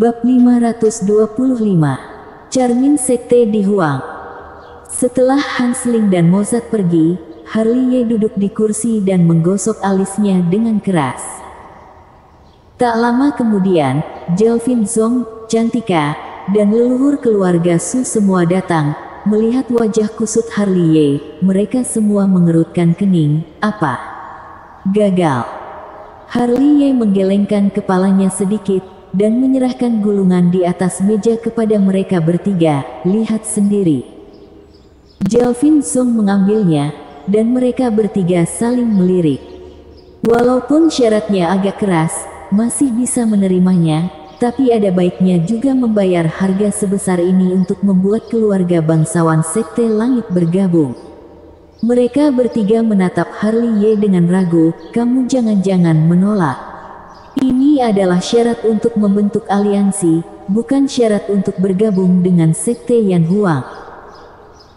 Bab 525. Cermin Sekte di Huang. Setelah Hansling dan Mozart pergi, Harley duduk di kursi dan menggosok alisnya dengan keras. Tak lama kemudian, Jelvin Zong, Cantika, dan leluhur keluarga Su semua datang. Melihat wajah kusut Harley, mereka semua mengerutkan kening. Apa? Gagal. Harley menggelengkan kepalanya sedikit dan menyerahkan gulungan di atas meja kepada mereka bertiga. Lihat sendiri. Jelvin Zong mengambilnya, dan mereka bertiga saling melirik. Walaupun syaratnya agak keras, masih bisa menerimanya, tapi ada baiknya juga membayar harga sebesar ini untuk membuat keluarga bangsawan Sekte Langit bergabung. Mereka bertiga menatap Harley dengan ragu. Kamu jangan-jangan menolak? Ini adalah syarat untuk membentuk aliansi, bukan syarat untuk bergabung dengan Sekte Yan Huang.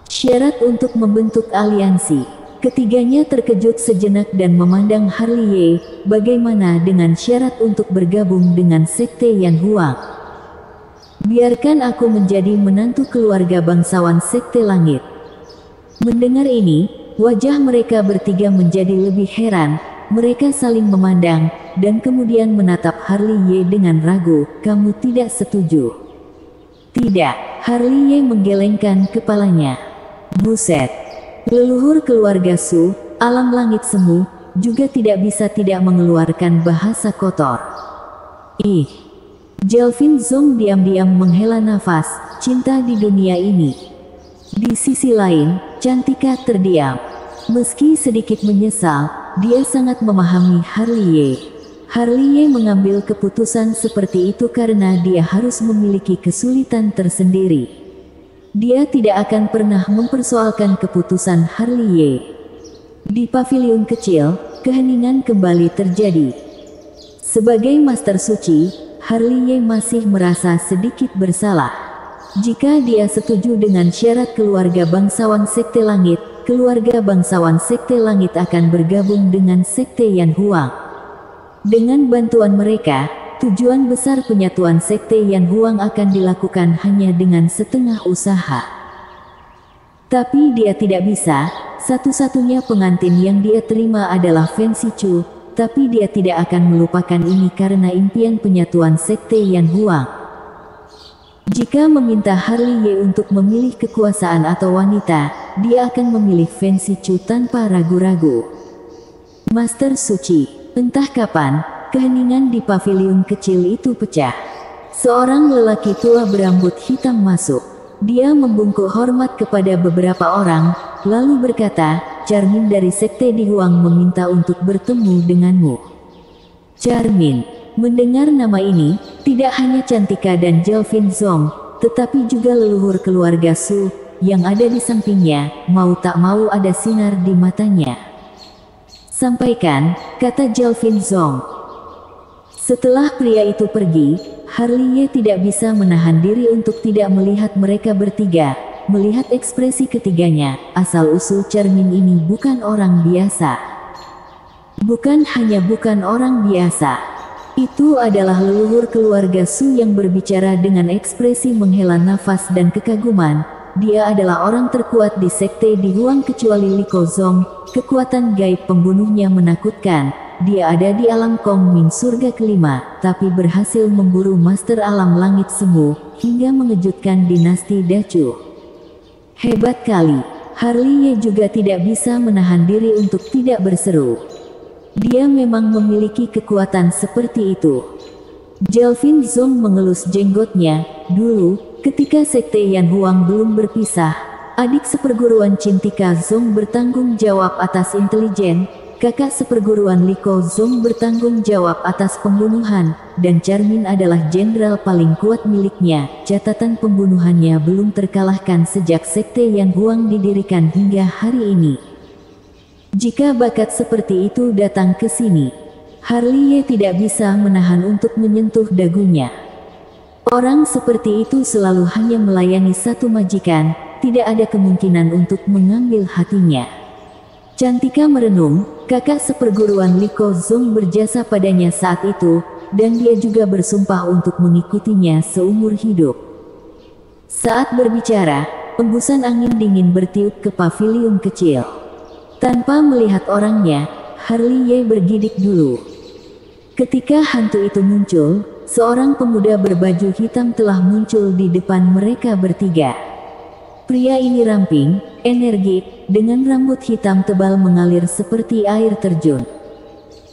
Syarat untuk membentuk aliansi. Ketiganya terkejut sejenak dan memandang Harley. Bagaimana dengan syarat untuk bergabung dengan Sekte Yan Huang? Biarkan aku menjadi menantu keluarga bangsawan Sekte Langit. Mendengar ini, wajah mereka bertiga menjadi lebih heran. Mereka saling memandang, dan kemudian menatap Harley dengan ragu. Kamu tidak setuju? Tidak. Harley menggelengkan kepalanya. Buset. Leluhur keluarga Su, alam langit semu, juga tidak bisa tidak mengeluarkan bahasa kotor. Ih. Jelvin Zong diam-diam menghela nafas. Cinta di dunia ini. Di sisi lain, Cantika terdiam. Meski sedikit menyesal, dia sangat memahami Harley. Harley mengambil keputusan seperti itu karena dia harus memiliki kesulitan tersendiri. Dia tidak akan pernah mempersoalkan keputusan Harley. Di paviliun kecil, keheningan kembali terjadi. Sebagai Master Suci, Harley masih merasa sedikit bersalah. Jika dia setuju dengan syarat keluarga bangsawan Sekte Langit, keluarga bangsawan Sekte Langit akan bergabung dengan Sekte Yan Huang. Dengan bantuan mereka, tujuan besar penyatuan Sekte Yan Huang akan dilakukan hanya dengan setengah usaha. Tapi dia tidak bisa. Satu-satunya pengantin yang dia terima adalah Fen Sichu, tapi dia tidak akan melupakan ini karena impian penyatuan Sekte Yan Huang. Jika meminta Harley untuk memilih kekuasaan atau wanita, dia akan memilih Fen Sichu tanpa ragu-ragu. Master Suci. Entah kapan, keheningan di paviliun kecil itu pecah. Seorang lelaki tua berambut hitam masuk. Dia membungkuk hormat kepada beberapa orang, lalu berkata, Charmin dari Sekte Di Huang meminta untuk bertemu denganmu. Charmin. Mendengar nama ini, tidak hanya Cantika dan Jelvin Zong, tetapi juga leluhur keluarga Su, yang ada di sampingnya, mau tak mau ada sinar di matanya. Sampaikan, kata Jelvin Zong. Setelah pria itu pergi, Harley tidak bisa menahan diri untuk tidak melihat mereka bertiga. Melihat ekspresi ketiganya, asal-usul Cermin ini bukan orang biasa. Bukan hanya bukan orang biasa. Itu adalah leluhur keluarga Su yang berbicara dengan ekspresi menghela nafas dan kekaguman. Dia adalah orang terkuat di Sekte Di Huang kecuali Li Kozong. Kekuatan gaib pembunuhnya menakutkan. Dia ada di alam Kong Ming surga kelima, tapi berhasil memburu master alam langit semu, hingga mengejutkan dinasti Dacu. Hebat kali. Harley juga tidak bisa menahan diri untuk tidak berseru. Dia memang memiliki kekuatan seperti itu. Jelvin Zong mengelus jenggotnya. Dulu, ketika Sekte Yan Huang belum berpisah, adik seperguruan Cantika Zong bertanggung jawab atas intelijen, kakak seperguruan Liko Zong bertanggung jawab atas pembunuhan, dan Charmin adalah jenderal paling kuat miliknya. Catatan pembunuhannya belum terkalahkan sejak Sekte Yan Huang didirikan hingga hari ini. Jika bakat seperti itu datang ke sini, Harley tidak bisa menahan untuk menyentuh dagunya. Orang seperti itu selalu hanya melayani satu majikan, tidak ada kemungkinan untuk mengambil hatinya. Cantika merenung, kakak seperguruan Liko Zong berjasa padanya saat itu, dan dia juga bersumpah untuk mengikutinya seumur hidup. Saat berbicara, embusan angin dingin bertiup ke paviliun kecil. Tanpa melihat orangnya, Harley Ye bergidik dulu. Ketika hantu itu muncul, seorang pemuda berbaju hitam telah muncul di depan mereka bertiga. Pria ini ramping, energik, dengan rambut hitam tebal mengalir seperti air terjun.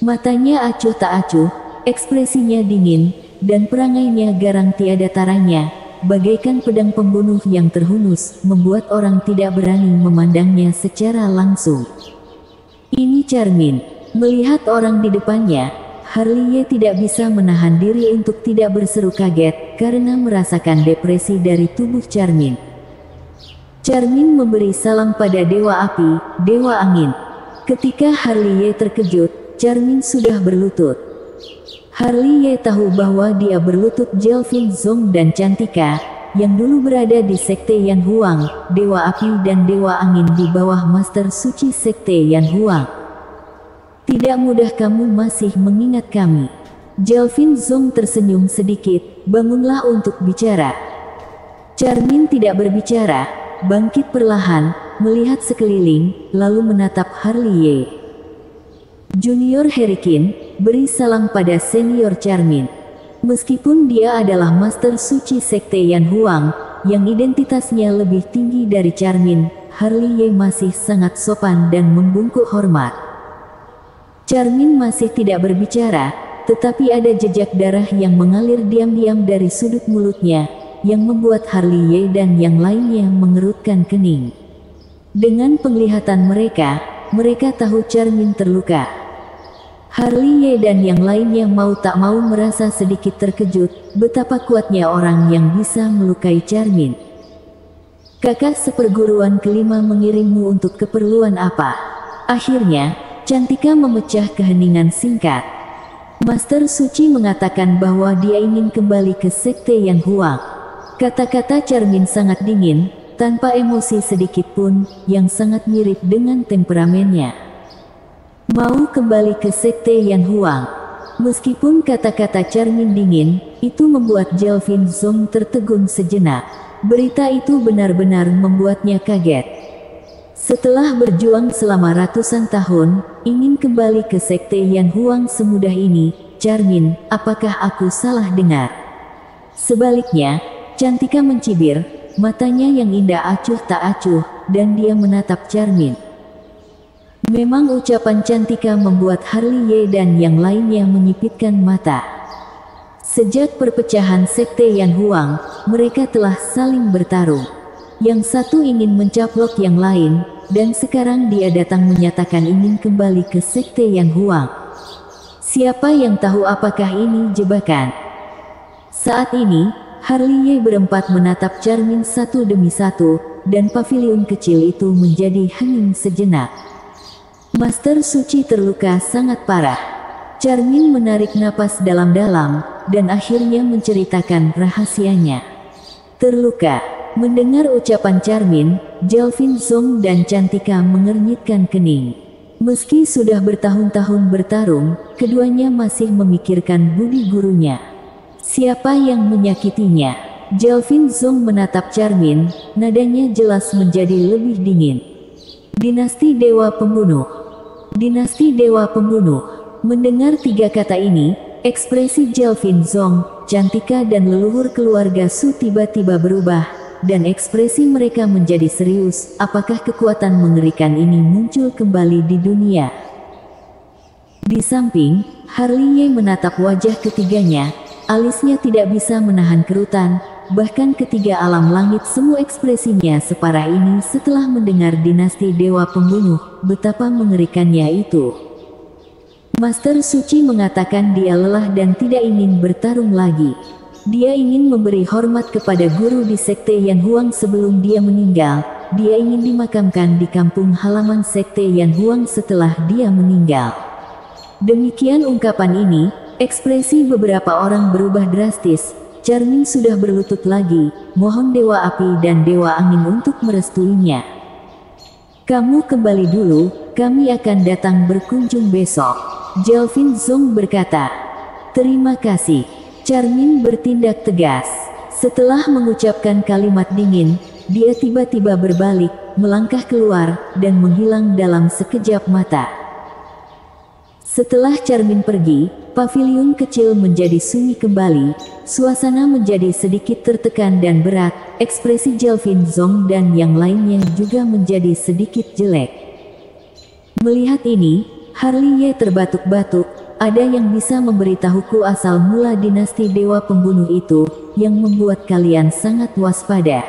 Matanya acuh tak acuh, ekspresinya dingin, dan perangainya garang tiada taranya, bagaikan pedang pembunuh yang terhunus, membuat orang tidak berani memandangnya secara langsung. Ini Charmin. Melihat orang di depannya, Harley Ye tidak bisa menahan diri untuk tidak berseru kaget, karena merasakan depresi dari tubuh Charmin. Charmin memberi salam pada Dewa Api, Dewa Angin. Ketika Harley Ye terkejut, Charmin sudah berlutut. Harley Ye tahu bahwa dia berlutut Jelvin Zong dan Cantika, yang dulu berada di Sekte Yan Huang, Dewa Api dan Dewa Angin di bawah Master Suci Sekte Yan Huang. Tidak mudah kamu masih mengingat kami. Jelvin Zong tersenyum sedikit, bangunlah untuk bicara. Charmin tidak berbicara, bangkit perlahan, melihat sekeliling, lalu menatap Harley Ye. Junior Herikin, beri salam pada Senior Charmin. Meskipun dia adalah Master Suci Sekte Yan Huang, yang identitasnya lebih tinggi dari Charmin, Harley Ye masih sangat sopan dan membungkuk hormat. Charmin masih tidak berbicara, tetapi ada jejak darah yang mengalir diam-diam dari sudut mulutnya, yang membuat Harley Ye dan yang lainnya mengerutkan kening. Dengan penglihatan mereka tahu Charmin terluka. Harley Ye dan yang lainnya mau tak mau merasa sedikit terkejut, betapa kuatnya orang yang bisa melukai Charmin. Kakak seperguruan kelima mengirimmu untuk keperluan apa? Akhirnya, Cantika memecah keheningan singkat. Master Suci mengatakan bahwa dia ingin kembali ke Sekte Yan Huang. Kata-kata Charmin sangat dingin, tanpa emosi sedikit pun, yang sangat mirip dengan temperamennya. Mau kembali ke Sekte Yan Huang. Meskipun kata-kata Charmin dingin, itu membuat Jelvin Zong tertegun sejenak. Berita itu benar-benar membuatnya kaget. Setelah berjuang selama ratusan tahun, ingin kembali ke Sekte Yan Huang semudah ini, Charmin, apakah aku salah dengar? Sebaliknya, Cantika mencibir, matanya yang indah acuh tak acuh, dan dia menatap Charmin. Memang ucapan Cantika membuat Harley Ye dan yang lainnya menyipitkan mata. Sejak perpecahan Sekte Yan Huang, mereka telah saling bertarung. Yang satu ingin mencaplok yang lain, dan sekarang dia datang menyatakan ingin kembali ke Sekte Yan Huang. Siapa yang tahu apakah ini jebakan? Saat ini, Harley Ye berempat menatap Charmin satu demi satu, dan paviliun kecil itu menjadi hening sejenak. Master Suci terluka sangat parah. Charmin menarik napas dalam-dalam, dan akhirnya menceritakan rahasianya. Terluka. Mendengar ucapan Charmin, Jelvin Zong dan Cantika mengernyitkan kening. Meski sudah bertahun-tahun bertarung, keduanya masih memikirkan budi gurunya. Siapa yang menyakitinya? Jelvin Zong menatap Charmin, nadanya jelas menjadi lebih dingin. Dinasti Dewa Pembunuh. Dinasti Dewa Pembunuh. Mendengar tiga kata ini, ekspresi Jelvin Zong, Cantika dan leluhur keluarga Su tiba-tiba berubah, dan ekspresi mereka menjadi serius. Apakah kekuatan mengerikan ini muncul kembali di dunia? Di samping, Harley Ye menatap wajah ketiganya, alisnya tidak bisa menahan kerutan. Bahkan ketiga alam langit semua ekspresinya separah ini setelah mendengar dinasti Dewa Pembunuh, betapa mengerikannya itu. Master Suci mengatakan dia lelah dan tidak ingin bertarung lagi. Dia ingin memberi hormat kepada guru di Sekte Yan Huang sebelum dia meninggal. Dia ingin dimakamkan di kampung halaman Sekte Yan Huang setelah dia meninggal. Demikian ungkapan ini, ekspresi beberapa orang berubah drastis. Charmin sudah berlutut lagi, mohon Dewa Api dan Dewa Angin untuk merestuinya. Kamu kembali dulu, kami akan datang berkunjung besok. Jelvin Zong berkata. Terima kasih. Charmin bertindak tegas. Setelah mengucapkan kalimat dingin, dia tiba-tiba berbalik, melangkah keluar, dan menghilang dalam sekejap mata. Setelah Charmin pergi, pavilion kecil menjadi sunyi kembali, suasana menjadi sedikit tertekan dan berat, ekspresi Jelvin Zong dan yang lainnya juga menjadi sedikit jelek. Melihat ini, Harley Ye terbatuk-batuk. Ada yang bisa memberitahuku asal mula dinasti Dewa Pembunuh itu, yang membuat kalian sangat waspada?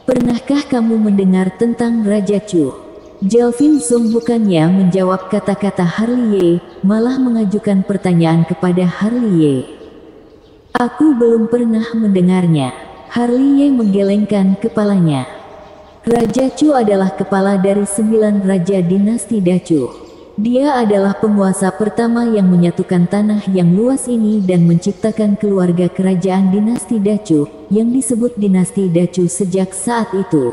Pernahkah kamu mendengar tentang Raja Chu? Jelvin Zong bukannya menjawab kata-kata Harley Ye, malah mengajukan pertanyaan kepada Harley Ye. Aku belum pernah mendengarnya. Harley Ye menggelengkan kepalanya. Raja Chu adalah kepala dari 9 raja dinasti Dacu. Dia adalah penguasa pertama yang menyatukan tanah yang luas ini dan menciptakan keluarga kerajaan dinasti Dacu, yang disebut dinasti Dacu sejak saat itu.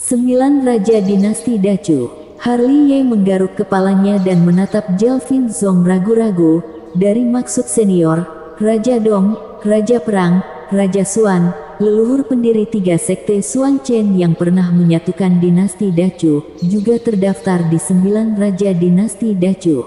9 raja dinasti Dacu. Harley Ye menggaruk kepalanya dan menatap Jelvin Zong ragu-ragu. Dari maksud senior, Raja Dong, Raja Perang, Raja Xuan, leluhur pendiri 3 sekte Xuan Chen yang pernah menyatukan dinasti Dacu, juga terdaftar di 9 raja dinasti Dacu.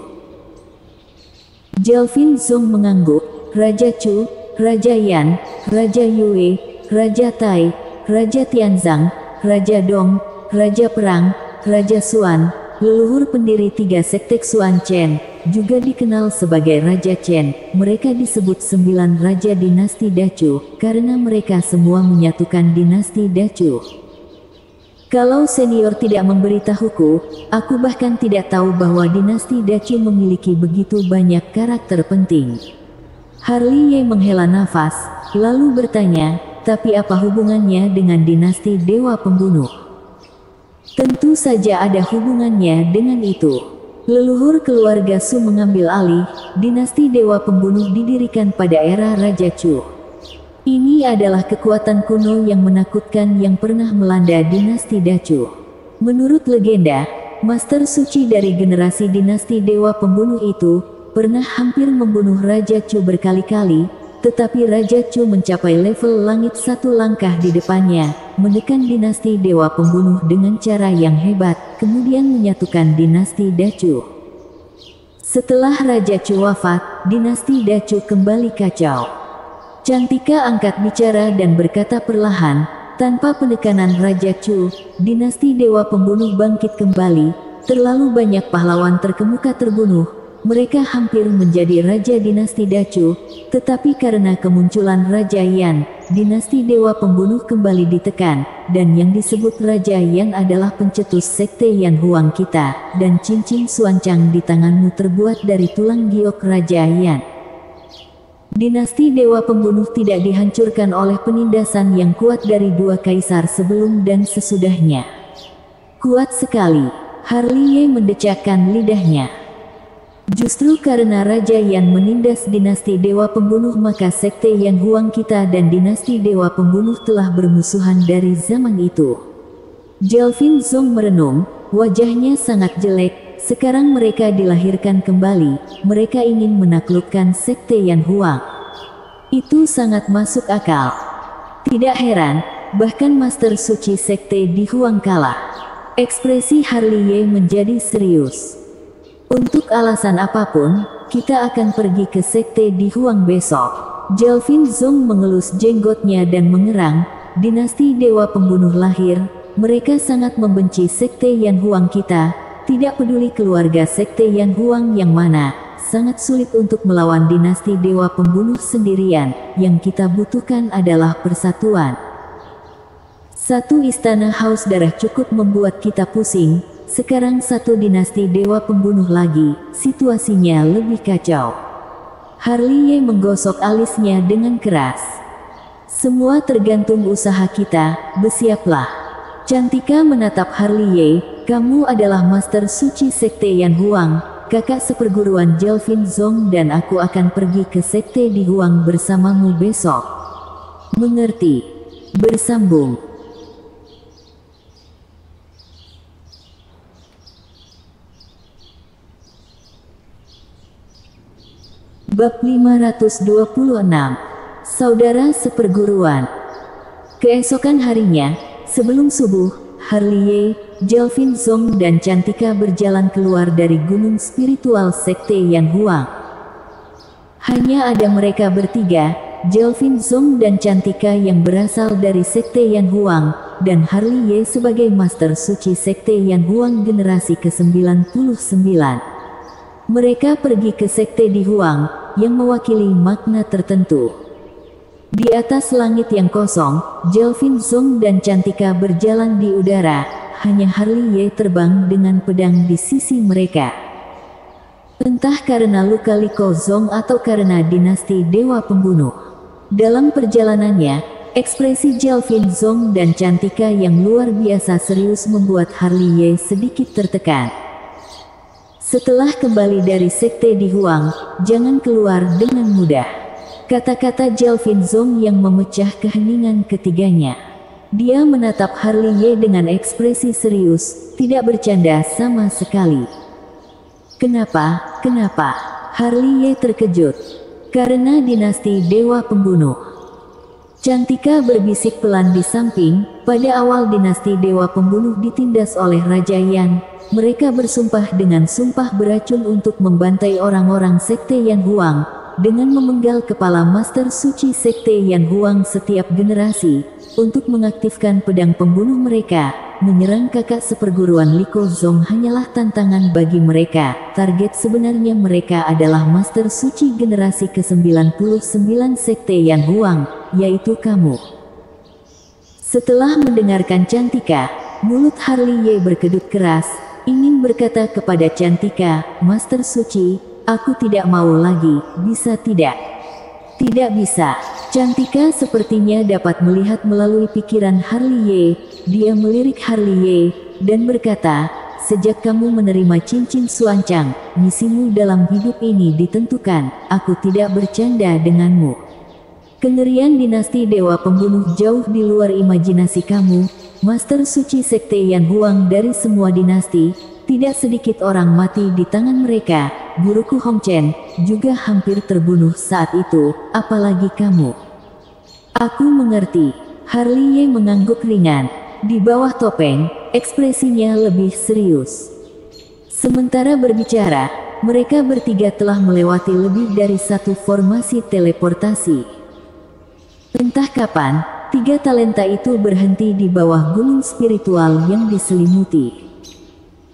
Jelvin Zong mengangguk. Raja Chu, Raja Yan, Raja Yue, Raja Tai, Raja Tianzang, Raja Dong, Raja Perang, Raja Xuan, leluhur pendiri 3 sekte Xuan Chen, juga dikenal sebagai Raja Chen. Mereka disebut 9 raja dinasti Dacu, karena mereka semua menyatukan dinasti Dacu. Kalau senior tidak memberitahuku, aku bahkan tidak tahu bahwa dinasti Dacu memiliki begitu banyak karakter penting. Harley Ye menghela nafas, lalu bertanya, tapi apa hubungannya dengan dinasti Dewa Pembunuh? Tentu saja ada hubungannya dengan itu. Leluhur keluarga Su mengambil alih, dinasti Dewa Pembunuh didirikan pada era Raja Chu. Ini adalah kekuatan kuno yang menakutkan yang pernah melanda dinasti Dacu. Menurut legenda, Master Suci dari generasi dinasti Dewa Pembunuh itu, pernah hampir membunuh Raja Chu berkali-kali, tetapi Raja Chu mencapai level langit 1 langkah di depannya, menekan dinasti Dewa Pembunuh dengan cara yang hebat, kemudian menyatukan dinasti Dacu. Setelah Raja Chu wafat, dinasti Dacu kembali kacau. Cantika angkat bicara dan berkata perlahan, tanpa penekanan Raja Chu, dinasti Dewa Pembunuh bangkit kembali, terlalu banyak pahlawan terkemuka terbunuh. Mereka hampir menjadi raja dinasti Dacu, tetapi karena kemunculan Raja Yan, dinasti Dewa Pembunuh kembali ditekan, dan yang disebut Raja Yan adalah pencetus sekte Yan Huang kita, dan cincin suancang di tanganmu terbuat dari tulang giok Raja Yan. Dinasti Dewa Pembunuh tidak dihancurkan oleh penindasan yang kuat dari 2 kaisar sebelum dan sesudahnya. Kuat sekali. Harley Ye mendecakkan lidahnya. Justru karena Raja Yan menindas dinasti Dewa Pembunuh maka sekte Yan Huang kita dan dinasti Dewa Pembunuh telah bermusuhan dari zaman itu. Jelvin Zong merenung, wajahnya sangat jelek. Sekarang mereka dilahirkan kembali, mereka ingin menaklukkan sekte Yan Huang. Itu sangat masuk akal. Tidak heran, bahkan Master Suci sekte di Huang kalah. Ekspresi Harley Ye menjadi serius. Untuk alasan apapun, kita akan pergi ke sekte di Huang besok. Jelvin Zong mengelus jenggotnya dan mengerang, dinasti Dewa Pembunuh lahir, mereka sangat membenci sekte Yan Huang kita, tidak peduli keluarga sekte Yan Huang yang mana, sangat sulit untuk melawan dinasti Dewa Pembunuh sendirian, yang kita butuhkan adalah persatuan. Satu istana haus darah cukup membuat kita pusing. Sekarang satu dinasti Dewa Pembunuh lagi, situasinya lebih kacau. Harley Ye menggosok alisnya dengan keras. Semua tergantung usaha kita, bersiaplah. Cantika menatap Harley Ye, kamu adalah Master Suci Sekte Yan Huang, kakak seperguruan Jelvin Zong dan aku akan pergi ke Sekte di Huang bersamamu besok. Mengerti? Bersambung. Bab 526. Saudara seperguruan. Keesokan harinya, sebelum subuh, Harley, Jelvin Zong dan Cantika berjalan keluar dari gunung spiritual sekte Yan Huang. Hanya ada mereka bertiga, Jelvin Zong dan Cantika yang berasal dari sekte Yan Huang, dan Harley sebagai Master Suci sekte Yan Huang generasi ke-99. Mereka pergi ke sekte Di Huang, yang mewakili makna tertentu. Di atas langit yang kosong, Jelvin Zong dan Cantika berjalan di udara, hanya Harley terbang dengan pedang di sisi mereka. Entah karena luka Liko Zong atau karena dinasti Dewa Pembunuh. Dalam perjalanannya, ekspresi Jelvin Zong dan Cantika yang luar biasa serius membuat Harley sedikit tertekan. Setelah kembali dari sekte Di Huang, jangan keluar dengan mudah. Kata-kata Jelvin Zong yang memecah keheningan ketiganya. Dia menatap Harley dengan ekspresi serius, tidak bercanda sama sekali. Kenapa? Harley terkejut. Karena dinasti Dewa Pembunuh. Cantika berbisik pelan di samping, pada awal dinasti Dewa Pembunuh ditindas oleh Raja Yan. Mereka bersumpah dengan sumpah beracun untuk membantai orang-orang sekte Yan Huang, dengan memenggal kepala Master Suci sekte Yan Huang setiap generasi, untuk mengaktifkan pedang pembunuh mereka. Menyerang kakak seperguruan Liko Zong hanyalah tantangan bagi mereka. Target sebenarnya mereka adalah Master Suci generasi ke-99 sekte Yan Huang, yaitu kamu. Setelah mendengarkan Cantika, mulut Harley berkedut keras, ingin berkata kepada Cantika, Master Suci, aku tidak mau lagi, bisa tidak? Tidak bisa. Cantika sepertinya dapat melihat melalui pikiran Harley. Dia melirik Harley, dan berkata, sejak kamu menerima cincin suancang, misimu dalam hidup ini ditentukan, aku tidak bercanda denganmu. Kengerian dinasti Dewa Pembunuh jauh di luar imajinasi kamu, Master Suci sekte Yan Huang dari semua dinasti. Tidak sedikit orang mati di tangan mereka. Guruku Hong Chen juga hampir terbunuh saat itu, apalagi kamu. Aku mengerti. Harley mengangguk ringan. Di bawah topeng, ekspresinya lebih serius. Sementara berbicara, mereka bertiga telah melewati lebih dari satu formasi teleportasi. Entah kapan, tiga talenta itu berhenti di bawah gunung spiritual yang diselimuti.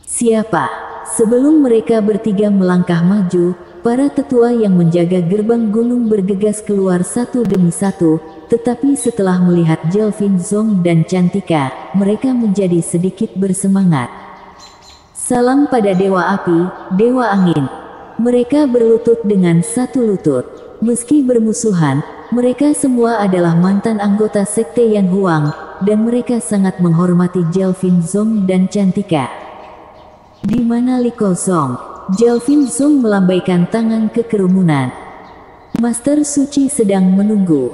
Siapa? Sebelum mereka bertiga melangkah maju, para tetua yang menjaga gerbang gunung bergegas keluar satu demi satu, tetapi setelah melihat Jelvin Zong dan Cantika, mereka menjadi sedikit bersemangat. Salam pada Dewa Api, Dewa Angin. Mereka berlutut dengan satu lutut. Meski bermusuhan, mereka semua adalah mantan anggota sekte Yan Huang, dan mereka sangat menghormati Jelvin Zong dan Cantika. Di mana Liko Zong? Jelvin Zong melambaikan tangan ke kerumunan. Master Suci sedang menunggu.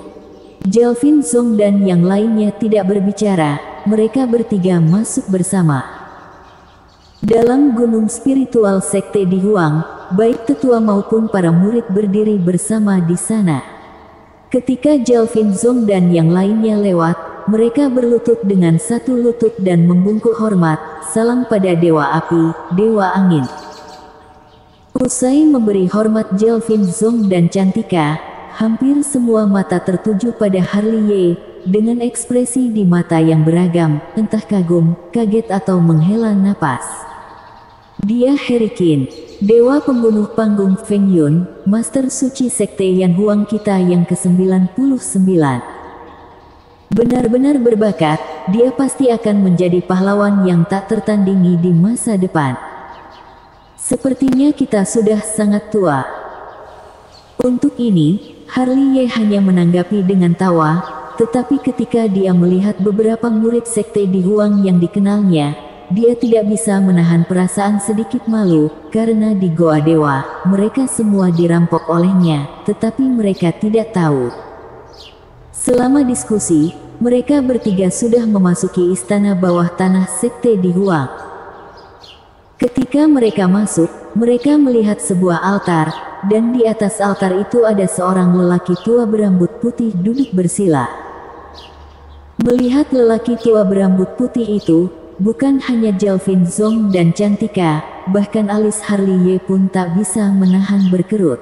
Jelvin Zong dan yang lainnya tidak berbicara, mereka bertiga masuk bersama. Dalam gunung spiritual sekte Di Huang, baik tetua maupun para murid berdiri bersama di sana. Ketika Jelvin Zong dan yang lainnya lewat, mereka berlutut dengan satu lutut dan membungkuk hormat, salam pada Dewa Api, Dewa Angin. Usai memberi hormat Jelvin Zong dan Cantika, hampir semua mata tertuju pada Harley, dengan ekspresi di mata yang beragam, entah kagum, kaget atau menghela napas. Dia Herikin, Dewa Pembunuh Panggung Feng Yun, Master Suci sekte Yan Huang kita yang ke-99. Benar-benar berbakat, dia pasti akan menjadi pahlawan yang tak tertandingi di masa depan. Sepertinya kita sudah sangat tua. Untuk ini, Harley hanya menanggapi dengan tawa, tetapi ketika dia melihat beberapa murid sekte Di Huang yang dikenalnya, dia tidak bisa menahan perasaan sedikit malu, karena di Goa Dewa, mereka semua dirampok olehnya, tetapi mereka tidak tahu. Selama diskusi, mereka bertiga sudah memasuki istana bawah tanah sekte Di Huang. Ketika mereka masuk, mereka melihat sebuah altar, dan di atas altar itu ada seorang lelaki tua berambut putih duduk bersila. Melihat lelaki tua berambut putih itu, bukan hanya Jelvin Zong dan Cantika, bahkan alis Harley pun tak bisa menahan berkerut.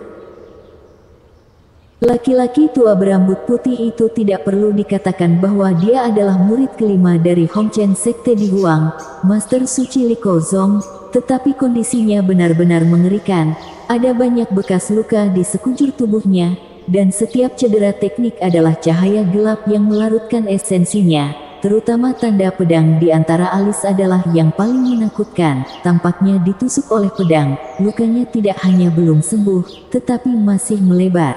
Laki-laki tua berambut putih itu tidak perlu dikatakan bahwa dia adalah murid kelima dari Hongchen Sekte Dihuang, Master Suci Liko Zong, tetapi kondisinya benar-benar mengerikan. Ada banyak bekas luka di sekujur tubuhnya, dan setiap cedera teknik adalah cahaya gelap yang melarutkan esensinya. Terutama tanda pedang di antara alis adalah yang paling menakutkan. Tampaknya ditusuk oleh pedang, lukanya tidak hanya belum sembuh, tetapi masih melebar.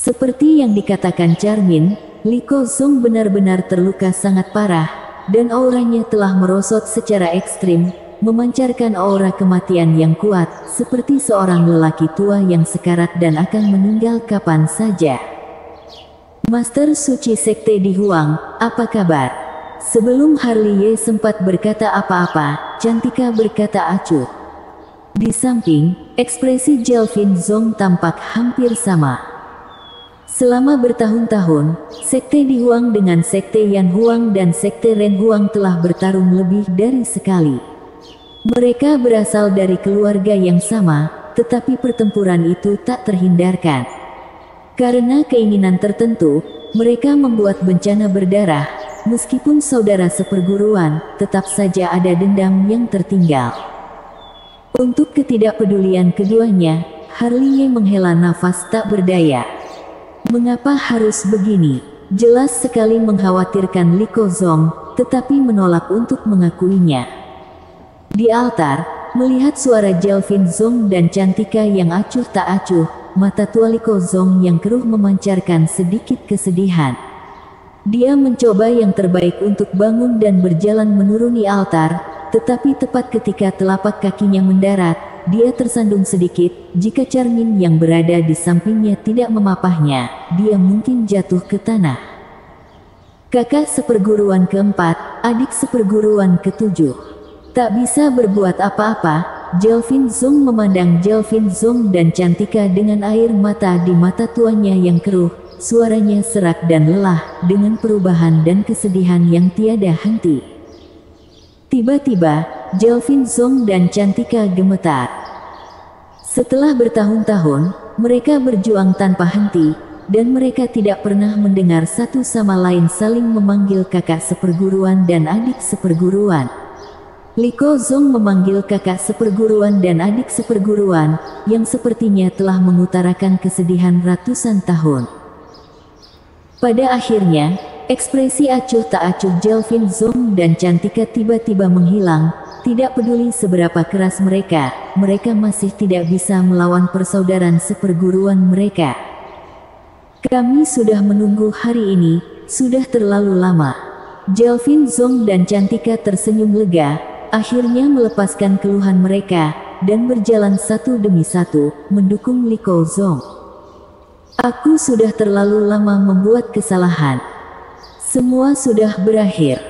Seperti yang dikatakan Charmin, Liko Zong benar-benar terluka sangat parah, dan auranya telah merosot secara ekstrim, memancarkan aura kematian yang kuat, seperti seorang lelaki tua yang sekarat dan akan meninggal kapan saja. Master Suci Sekte Dihuang, apa kabar? Sebelum Harley sempat berkata apa-apa, Cantika berkata acuh. Di samping, ekspresi Jelvin Zong tampak hampir sama. Selama bertahun-tahun, Sekte Dihuang dengan Sekte Yan Huang dan Sekte Ren Huang telah bertarung lebih dari sekali. Mereka berasal dari keluarga yang sama, tetapi pertempuran itu tak terhindarkan. Karena keinginan tertentu, mereka membuat bencana berdarah. Meskipun saudara seperguruan, tetap saja ada dendam yang tertinggal. Untuk ketidakpedulian keduanya, Harley menghela nafas tak berdaya. Mengapa harus begini? Jelas sekali mengkhawatirkan Liko Zong, tetapi menolak untuk mengakuinya. Di altar, melihat suara Jelvin Zong dan Cantika yang acuh tak acuh, mata tua Liko Zong yang keruh memancarkan sedikit kesedihan. Dia mencoba yang terbaik untuk bangun dan berjalan menuruni altar, tetapi tepat ketika telapak kakinya mendarat, dia tersandung sedikit. Jika Charmin yang berada di sampingnya tidak memapahnya, dia mungkin jatuh ke tanah. Kakak seperguruan keempat, adik seperguruan ketujuh. Tak bisa berbuat apa-apa, Jelvin Zong memandang Jelvin Zong dan Cantika dengan air mata di mata tuanya yang keruh, suaranya serak dan lelah, dengan perubahan dan kesedihan yang tiada henti. Tiba-tiba, Jelvin Zong dan Cantika gemetar. Setelah bertahun-tahun, mereka berjuang tanpa henti, dan mereka tidak pernah mendengar satu sama lain saling memanggil kakak seperguruan dan adik seperguruan. Liko Zong memanggil kakak seperguruan dan adik seperguruan, yang sepertinya telah mengutarakan kesedihan ratusan tahun. Pada akhirnya, ekspresi acuh tak acuh Jelvin Zong dan Cantika tiba-tiba menghilang. Tidak peduli seberapa keras mereka masih tidak bisa melawan persaudaraan seperguruan mereka. Kami sudah menunggu hari ini, sudah terlalu lama. Jelvin Zong dan Cantika tersenyum lega. Akhirnya melepaskan keluhan mereka, dan berjalan satu demi satu, mendukung Liko Zong. Aku sudah terlalu lama membuat kesalahan. Semua sudah berakhir.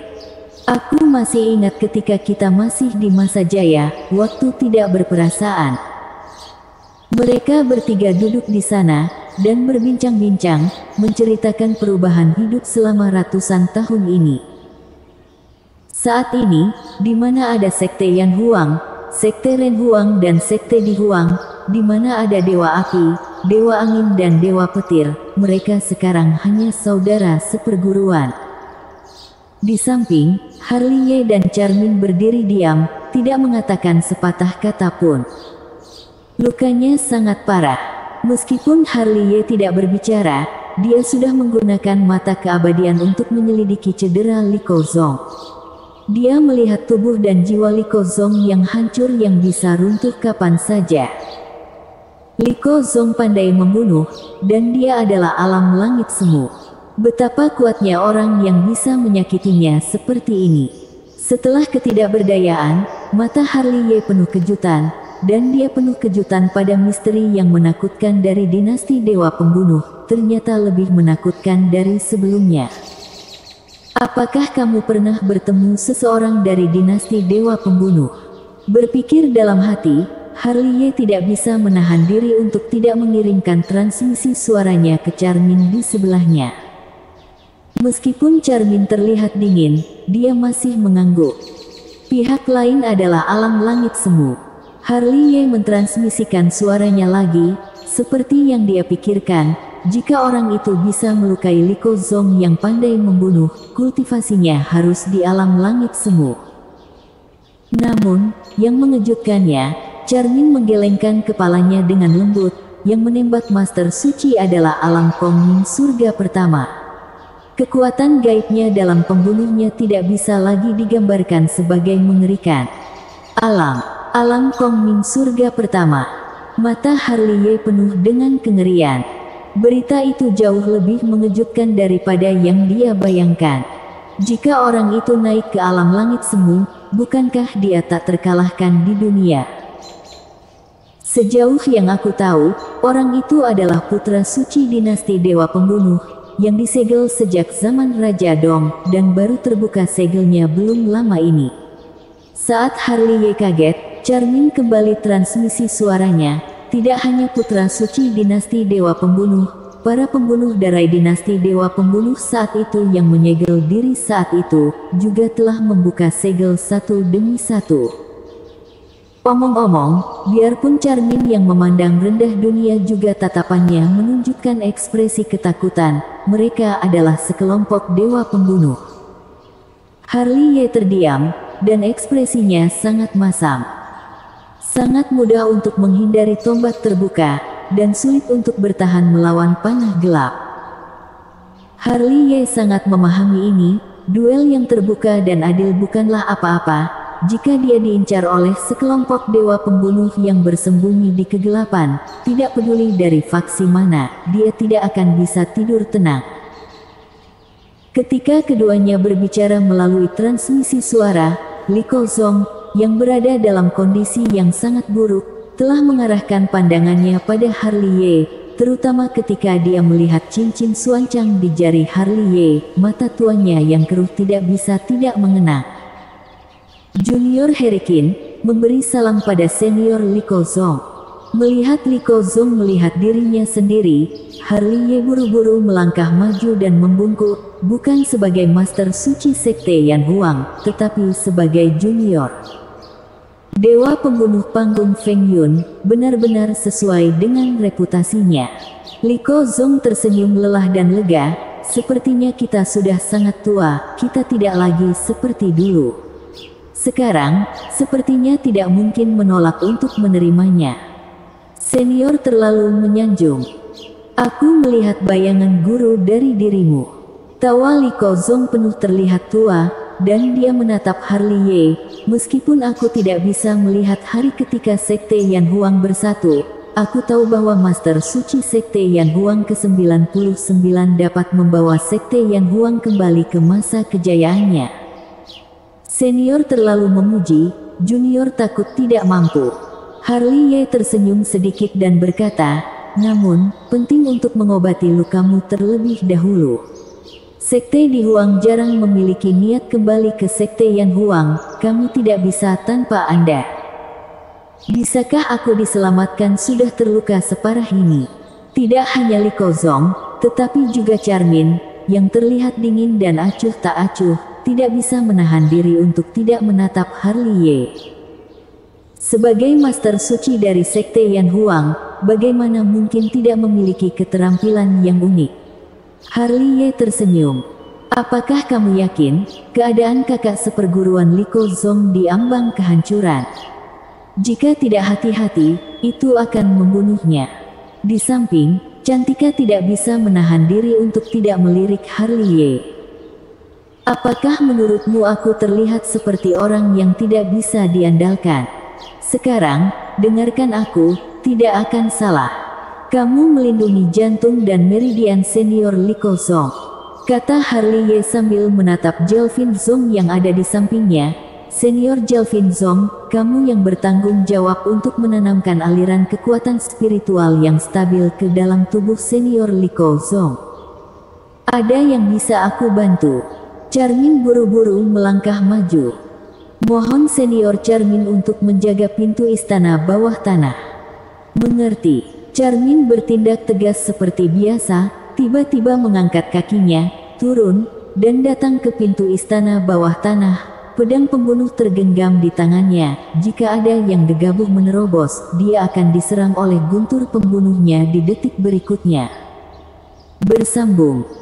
Aku masih ingat ketika kita masih di masa jaya, waktu tidak berperasaan. Mereka bertiga duduk di sana, dan berbincang-bincang, menceritakan perubahan hidup selama ratusan tahun ini. Saat ini, di mana ada Sekte Yan Huang, Sekte Ren Huang dan Sekte Dihuang, di mana ada Dewa Api, Dewa Angin dan Dewa Petir, mereka sekarang hanya saudara seperguruan. Di samping, Harley dan Charmin berdiri diam, tidak mengatakan sepatah kata pun. Lukanya sangat parah. Meskipun Harley tidak berbicara, dia sudah menggunakan mata keabadian untuk menyelidiki cedera Liko Zong. Dia melihat tubuh dan jiwa Liko Zong yang hancur yang bisa runtuh kapan saja. Liko Zong pandai membunuh, dan dia adalah alam langit semu. Betapa kuatnya orang yang bisa menyakitinya seperti ini. Setelah ketidakberdayaan, mata Harley penuh kejutan, dan dia penuh kejutan pada misteri yang menakutkan dari dinasti Dewa Pembunuh, ternyata lebih menakutkan dari sebelumnya. Apakah kamu pernah bertemu seseorang dari dinasti Dewa Pembunuh? Berpikir dalam hati, Harley tidak bisa menahan diri untuk tidak mengirimkan transmisi suaranya ke Charmin di sebelahnya. Meskipun Charmin terlihat dingin, dia masih mengangguk. Pihak lain adalah alam langit semu. Harley mentransmisikan suaranya lagi, seperti yang dia pikirkan. Jika orang itu bisa melukai Liko Zong yang pandai membunuh, kultivasinya harus di alam langit semu. Namun, yang mengejutkannya, Charmin menggelengkan kepalanya dengan lembut. Yang menembak Master Suci adalah alam Kongming surga pertama. Kekuatan gaibnya dalam pembunuhnya tidak bisa lagi digambarkan sebagai mengerikan. Alam Kongming surga pertama. Mata Harley penuh dengan kengerian. Berita itu jauh lebih mengejutkan daripada yang dia bayangkan. Jika orang itu naik ke alam langit semu, bukankah dia tak terkalahkan di dunia? Sejauh yang aku tahu, orang itu adalah putra suci dinasti Dewa Pembunuh, yang disegel sejak zaman Raja Dong, dan baru terbuka segelnya belum lama ini. Saat Harley kaget, Charmin kembali transmisi suaranya. Tidak hanya putra suci dinasti Dewa Pembunuh, para pembunuh darai dinasti Dewa Pembunuh saat itu yang menyegel diri saat itu, juga telah membuka segel satu demi satu. Omong-omong, biarpun Charmin yang memandang rendah dunia juga tatapannya menunjukkan ekspresi ketakutan, mereka adalah sekelompok dewa pembunuh. Harley terdiam, dan ekspresinya sangat masam. Sangat mudah untuk menghindari tombak terbuka, dan sulit untuk bertahan melawan panah gelap. Harley sangat memahami ini, duel yang terbuka dan adil bukanlah apa-apa, jika dia diincar oleh sekelompok dewa pembunuh yang bersembunyi di kegelapan, tidak peduli dari faksi mana, dia tidak akan bisa tidur tenang. Ketika keduanya berbicara melalui transmisi suara, Liko Zong, yang berada dalam kondisi yang sangat buruk, telah mengarahkan pandangannya pada Harley, terutama ketika dia melihat cincin suancang di jari Harley, mata tuanya yang keruh tidak bisa tidak mengenang. Junior Herikin memberi salam pada senior Liko Zong. Melihat Liko Zong melihat dirinya sendiri, Harley buru-buru melangkah maju dan membungkuk, bukan sebagai Master Suci Sekte Yan Huang, tetapi sebagai junior. Dewa pembunuh panggung Feng Yun, benar-benar sesuai dengan reputasinya. Liko Zong tersenyum lelah dan lega, sepertinya kita sudah sangat tua, kita tidak lagi seperti dulu. Sekarang, sepertinya tidak mungkin menolak untuk menerimanya. Senior terlalu menyanjung. Aku melihat bayangan guru dari dirimu. Tawa Liko Zong penuh terlihat tua, dan dia menatap Harley. Meskipun aku tidak bisa melihat hari ketika Sekte Yan Huang bersatu, aku tahu bahwa Master Suci Sekte Yan Huang ke-99 dapat membawa Sekte Yan Huang kembali ke masa kejayaannya. Senior terlalu memuji, junior takut tidak mampu. Harley tersenyum sedikit dan berkata, namun, penting untuk mengobati lukamu terlebih dahulu. Sekte Di Huang jarang memiliki niat kembali ke Sekte Yan Huang, kamu tidak bisa tanpa Anda. Bisakah aku diselamatkan sudah terluka separah ini? Tidak hanya Liko Zong, tetapi juga Charmin, yang terlihat dingin dan acuh tak acuh, tidak bisa menahan diri untuk tidak menatap Harley. Sebagai Master Suci dari Sekte Yan Huang, bagaimana mungkin tidak memiliki keterampilan yang unik? Harley tersenyum. Apakah kamu yakin, keadaan kakak seperguruan Liko Zong diambang kehancuran? Jika tidak hati-hati, itu akan membunuhnya. Di samping, Cantika tidak bisa menahan diri untuk tidak melirik Harley. Apakah menurutmu aku terlihat seperti orang yang tidak bisa diandalkan? Sekarang, dengarkan aku, tidak akan salah. Kamu melindungi jantung dan meridian senior Liko Zong, kata Harley sambil menatap Jelvin Zong yang ada di sampingnya. Senior Jelvin Zong, kamu yang bertanggung jawab untuk menanamkan aliran kekuatan spiritual yang stabil ke dalam tubuh senior Liko Zong. Ada yang bisa aku bantu? Charmin buru-buru melangkah maju. Mohon senior Charmin untuk menjaga pintu istana bawah tanah. Mengerti. Charmin bertindak tegas seperti biasa, tiba-tiba mengangkat kakinya, turun, dan datang ke pintu istana bawah tanah. Pedang pembunuh tergenggam di tangannya. Jika ada yang gegabah menerobos, dia akan diserang oleh guntur pembunuhnya di detik berikutnya. Bersambung.